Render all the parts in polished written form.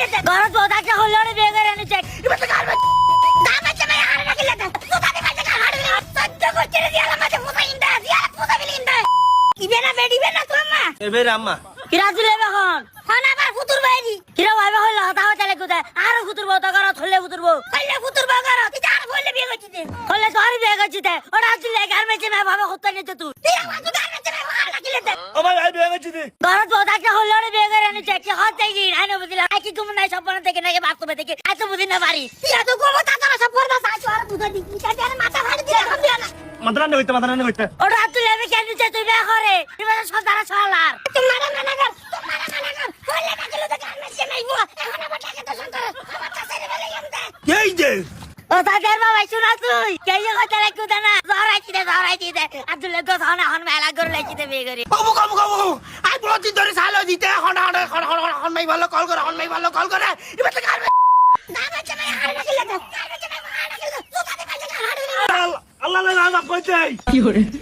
গেছে ঘরত বোধাকে হলরে বিয়ে করে এনেছে এবার তো গাল দাম আছে মানে হারে রাখিলে তো তাতে কাছে গাল হারে সহ্য করতে রে দিয়ালা মাঝে ফুটা ইন্দা দিয়ালা ফুটা বিলি ইন্দা ইবেনা বেডিবে না তো আম্মা এবের আম্মা কিরা দিলে এখন হন আবার ফুতুর বাইরি কিরা ভাইবা হইলো হতা হতা লাগুদা আর ফুতুর বউ তো করো থলে ফুতুর বউ খাইলে ফুতুর বউ করো তুই আর বললে বিয়ে করছিস হলে তো আর বিয়ে করছিস ওরা দিলে গার মেছে মে বাবা হত্যা নিতে তুই তুই আমার তো গার মেছে মে ভালো লাগিলে দে ও ভাই ভাই বিয়ে করছিস ঘরত বোধাকে হলরে বিয়ে করে এনেছে কি হতে কি আইনো বুঝলা কি তুমি নাই সপন থেকে নাকি বাস্তবে থেকে এত বুঝি না পারি তুই এত গোবো তা তোরা সব পড়বা সাচু আর বুঝা দি কি কাজে মাথা ফাড়ি দিলে হবে না মাদ্রানে হইতে ওরা তুই আমি কেন দিতে তুই বিয়ে করে এবারে সদারা ছলার তোমার মানা কর বলে না গেল তো গান মেছে নাই বউ এখন আমার টাকা তো সন্তান আমার কাছে বলে গেমতে এই যে ও তাদের বাবা শুনা তুই কে যে কথা লাগু না জরাইছি দে আব্দুল গো থানা হন মেলা করে লাইছি দে বিয়ে করে কবু আই বলতি ধরে সালো দিতে হন মাই ভালো কল করে এবার তো গাল না বাচ্চা ভাই হারে লাগিলে তো আল্লাহ আল্লাহ কইতেই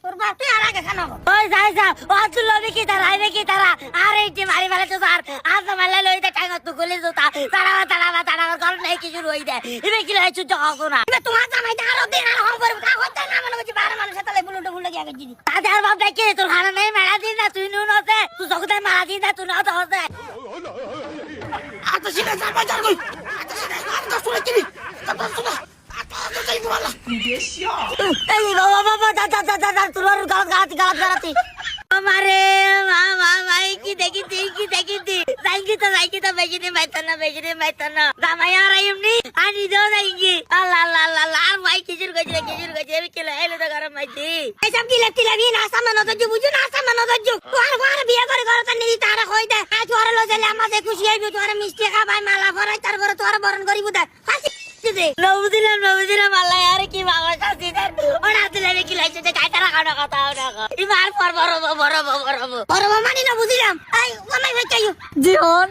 তোর বাপ তুই আর আগে খানো ওই যাই যা ও আব্দুল লবি কি তারা আইবে কি তারা আর এই যে মারি ফেলে তো স্যার আজ মেলা লইতে টাইম তো গলি তো তাড়া কর নাই কি শুরু হই দে ইবে কি লাই চুজ হকো না ইবে তোমার জামাই দা আরো দিন আর হম করে কা হতে না মনে হচ্ছে 12 মানুষ তালে বুলুটো বুলে গিয়া গেছি তাদের বাপ দেখে তোর খানা নাই মেলা দিন না তুই নুন হতে তুই জগতে মারা দিন না তুই না হতে আতো সিনে যাবা যার কই আতো সিনে আর তো শুনে কি কথা শুনা এই বাবা দাদা তোর গালাতি আমারে মা কি দেখি যাইকি তো বেজিনে মাইতানা জামাই আর এমনি আনি দাও যাইকি আল্লাহ আর মাই কিজুর গজরে আমি কেলা এলো তো গরম মাইছি এসব কি লাগতি লাগি না সামান তো বুঝু না সামান তো আর বিয়ে করে ঘরে তো নিদি তারা কই দে আজ ওরে লজেলে আমাদের খুশি হইবি তোর মিষ্টি খাবাই মালা ভরাই তারপরে তোর বরণ করিব দে নবুদিলাম আল্লাহ আর কি বাবা শাসি দেন ওরা দিলে কি লাইছে যে কাইতারা খাওয়া কথা ওরা ইমার পর বড় মানি না বুঝিলাম আই ওমাই ভাই চাইও জীবন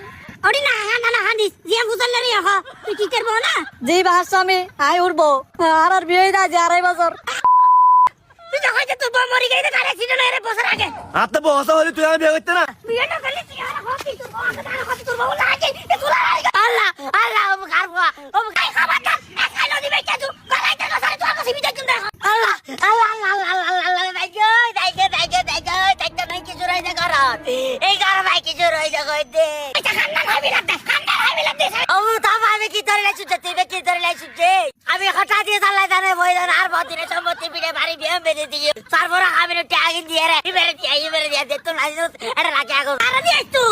ওডি না না হান্দি জিয়া বুঝল রে হ তুই কি করব না জি বাসামি আই উড়বো আর বিয়ে দা যে 2.5 বছর তুই যা হইতে তোর বউ মরি গইতে গাড়ি ছিল না রে বছর আগে আতে বসা হলি তুই আর বিয়ে করতে না বিয়ে না করলে তুই আর হতি তোর বউ আগে তোর বউ লাগে আল্লাহ ও গারবা ও গাই খাবার দা একাই নদী বেচে তুই গাড়াইতে না সারি তোর কাছে বিদে চুন্দা আল্লাহ দাইগে নাই কি জোরাই দে গারাত এই গার ভাই কি জোরাই দে কই দে এটা খান্না খাবি লাগতে ও তা ভাবে কি ধরে লাইছু যে আমি হঠাৎ দিয়ে চালাই জানে বই জানে আর বহুত দিনে সম্পত্তি পিড়ে বাড়ি বিয়ে বেঁধে দিয়ে তারপর আমি ট্যাগ দিয়ে রে ইবেরে দিয়ে দে তো নাই এটা রাখে আগো আর দিয়ে তুই